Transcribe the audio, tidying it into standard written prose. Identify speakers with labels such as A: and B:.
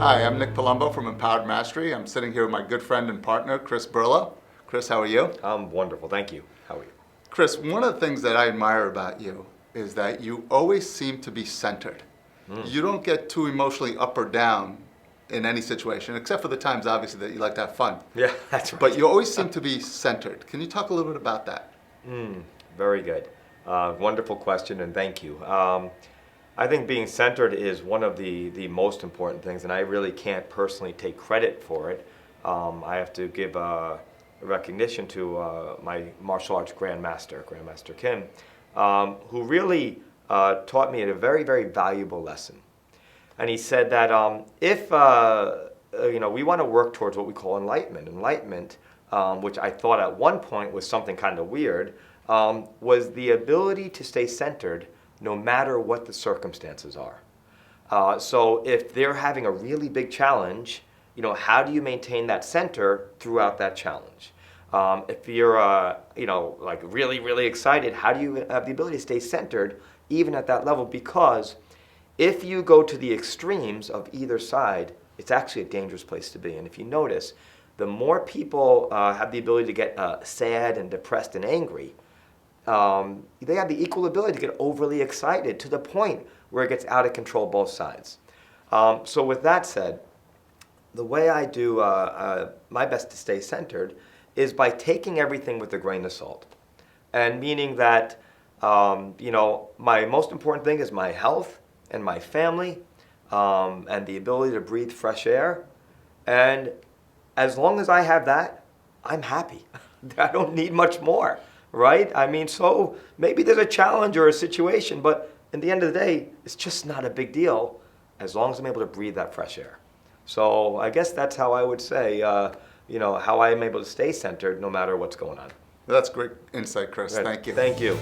A: Hi, I'm Nick Palumbo from Empowered Mastery. I'm sitting here with my good friend and partner, Chris Burlow. Chris, how are you?
B: I'm wonderful, thank you. How are you?
A: Chris, one of the things that I admire about you is that you always seem to be centered. You don't get too emotionally up or down in any situation, except for the times, obviously, that you like to have fun.
B: Yeah, that's right.
A: But you always seem to be centered. Can you talk a little bit about that?
B: Very good. Wonderful question, and thank you. I think being centered is one of the most important things, and I really can't personally take credit for it. I have to give recognition to my martial arts Grandmaster Kim, who really taught me a very, very valuable lesson. And he said that if we want to work towards what we call enlightenment. Enlightenment, which I thought at one point was something kind of weird, was the ability to stay centered no matter what the circumstances are. So if they're having a really big challenge, how do you maintain that center throughout that challenge? If you're, like really, really excited, how do you have the ability to stay centered even at that level? Because if you go to the extremes of either side, it's actually a dangerous place to be. And if you notice, the more people have the ability to get sad and depressed and angry, they have the equal ability to get overly excited to the point where it gets out of control both sides. So with that said, the way I do my best to stay centered is by taking everything with a grain of salt. And meaning that, my most important thing is my health and my family and the ability to breathe fresh air. And as long as I have that, I'm happy. I don't need much more. Right? I mean, so maybe there's a challenge or a situation, but in the end of the day, it's just not a big deal as long as I'm able to breathe that fresh air. So I guess that's how I would say, how I am able to stay centered no matter what's going on.
A: That's great insight, Chris.
B: Right.
A: Thank you.
B: Thank you.